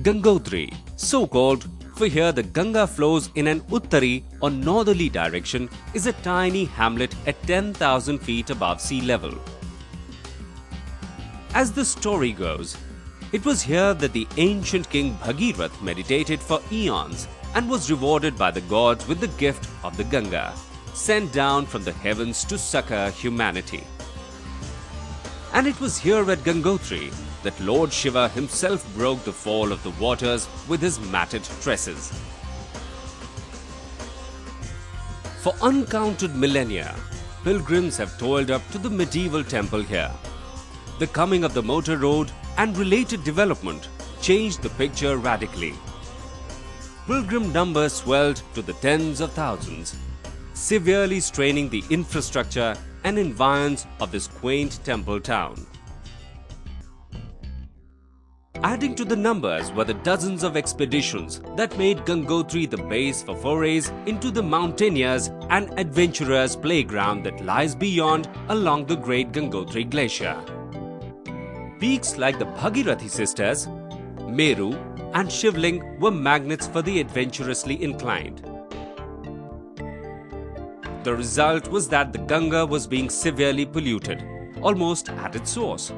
Gangotri, so called for here the Ganga flows in an uttari or northerly direction, is a tiny hamlet at 10,000 feet above sea level. As the story goes, it was here that the ancient king Bhagirath meditated for eons and was rewarded by the gods with the gift of the Ganga, sent down from the heavens to succor humanity. And it was here at Gangotri that Lord Shiva himself broke the fall of the waters with his matted tresses. For uncounted millennia, pilgrims have toiled up to the medieval temple here. The coming of the motor road and related development changed the picture radically. Pilgrim numbers swelled to the tens of thousands, severely straining the infrastructure and environs of this quaint temple town. Adding to the numbers were the dozens of expeditions that made Gangotri the base for forays into the mountaineers and adventurers' playground that lies beyond along the great Gangotri glacier. Peaks like the Bhagirathi sisters, Meru and Shivling were magnets for the adventurously inclined. The result was that the Ganga was being severely polluted, almost at its source.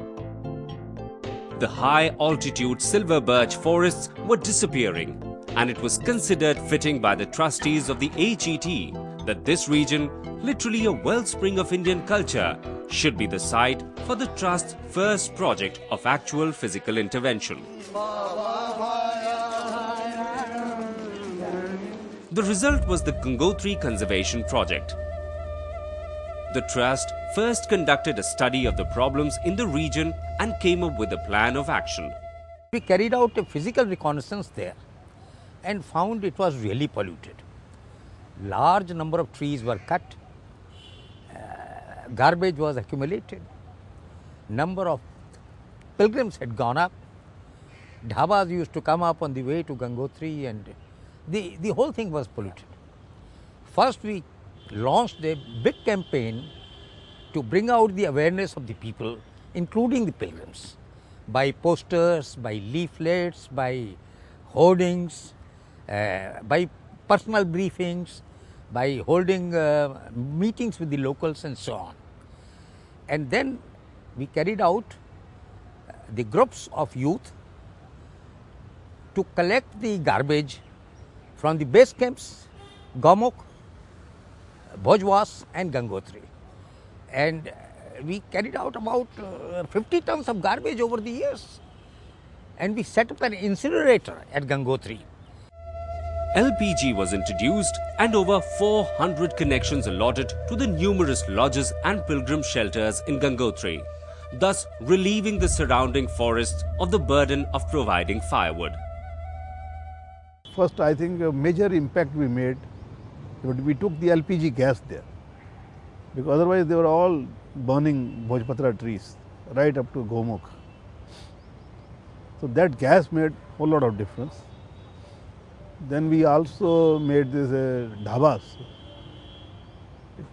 The high-altitude silver birch forests were disappearing, and it was considered fitting by the trustees of the HET that this region, literally a wellspring of Indian culture, should be the site for the Trust's first project of actual physical intervention. The result was the Gangotri Conservation Project. The Trust first conducted a study of the problems in the region and came up with a plan of action. We carried out a physical reconnaissance there and found it was really polluted. Large number of trees were cut, garbage was accumulated, number of pilgrims had gone up, dhabas used to come up on the way to Gangotri, and the whole thing was polluted. First we launched a big campaign to bring out the awareness of the people, including the pilgrims, by posters, by leaflets, by hoardings, by personal briefings, by holding meetings with the locals and so on. And then we carried out the groups of youth to collect the garbage from the base camps, Gaumukh, Bhojwas and Gangotri. And we carried out about 50 tons of garbage over the years. And we set up an incinerator at Gangotri. LPG was introduced and over 400 connections allotted to the numerous lodges and pilgrim shelters in Gangotri, thus relieving the surrounding forests of the burden of providing firewood. First, I think a major impact we made, we took the LPG gas there, because otherwise they were all burning Bhojpatra trees right up to Gaumukh. So that gas made a whole lot of difference. Then we also made this dhabas,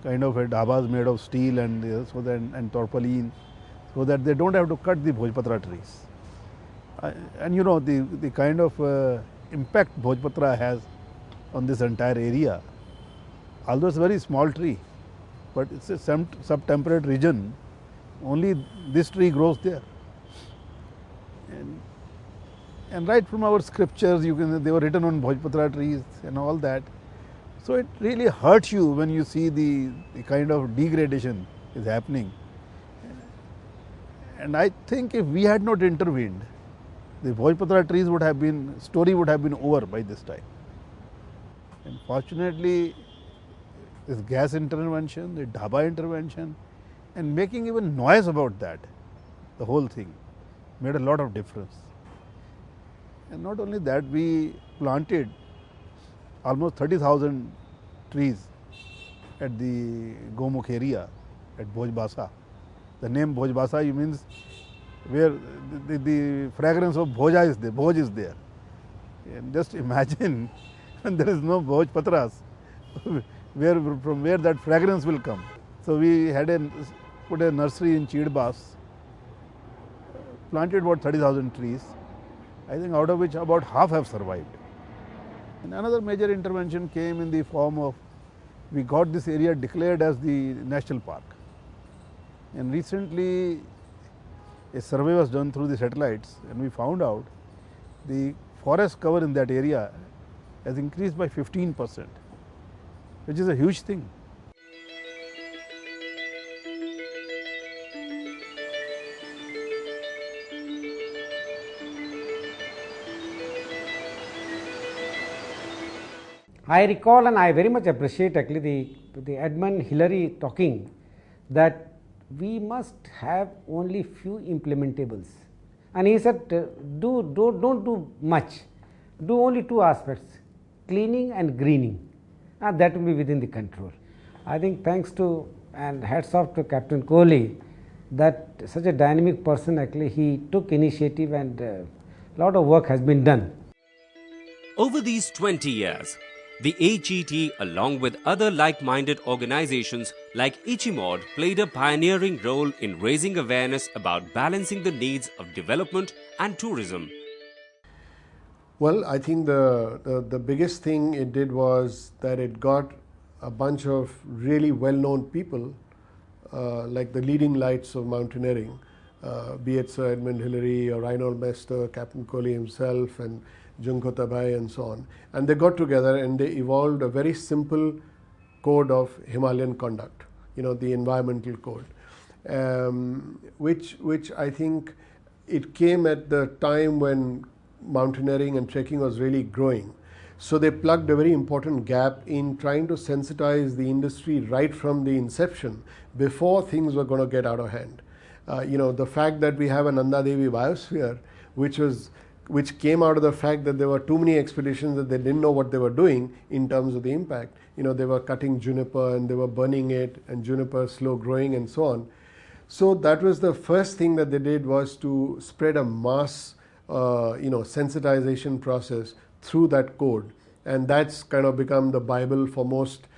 kind of a dhabas made of steel and and tarpaulin, so that they don't have to cut the Bhojpatra trees. And you know the kind of impact Bhojpatra has on this entire area. Although it's a very small tree, but it's a subtemperate region, only this tree grows there. And right from our scriptures, they were written on Bhojpatra trees and all that. So it really hurts you when you see the kind of degradation is happening. And I think if we had not intervened, the Bhojpatra trees story would have been over by this time. And fortunately, this gas intervention, the dhaba intervention, and making even noise about that, the whole thing, made a lot of difference. And not only that, we planted almost 30,000 trees at the Gaumukh area at Bhojbasa. The name Bhojbasa means where the fragrance of Bhoja is there, Bhoj is there. And just imagine when there is no Bhojpatras, from where that fragrance will come. So we had put a nursery in Chidbas, planted about 30,000 trees, I think out of which about half have survived. And another major intervention came in the form of, we got this area declared as the national park. And recently a survey was done through the satellites, and we found out the forest cover in that area has increased by 15%, which is a huge thing. I recall and I very much appreciate actually the Edmund Hillary talking that we must have only few implementables, and he said don't do much, do only two aspects, cleaning and greening, and that will be within the control. I think thanks to and hats off to Captain Kohli that such a dynamic person actually he took initiative, and a lot of work has been done. Over these 20 years, the HET, along with other like-minded organizations like Ichimod, played a pioneering role in raising awareness about balancing the needs of development and tourism. Well, I think the biggest thing it did was that it got a bunch of really well-known people, like the leading lights of mountaineering, be it Sir Edmund Hillary or Reinhold Mester, Captain Kohli himself, and Junko Tabai and so on. And they got together and they evolved a very simple code of Himalayan conduct, the environmental code, which I think it came at the time when mountaineering and trekking was really growing. So they plugged a very important gap in trying to sensitize the industry right from the inception before things were going to get out of hand. The fact that we have a Nanda Devi biosphere, which came out of the fact that there were too many expeditions that they didn't know what they were doing in terms of the impact. They were cutting juniper and they were burning it, and juniper slow growing and so on. So that was the first thing that they did, was to spread a mass sensitization process through that code, and that's kind of become the Bible for most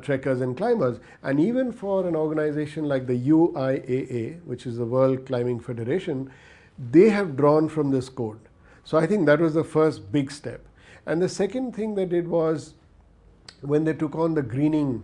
trekkers and climbers. And even for an organization like the UIAA, which is the World Climbing Federation, they have drawn from this code. So I think that was the first big step. And the second thing they did was, when they took on the greening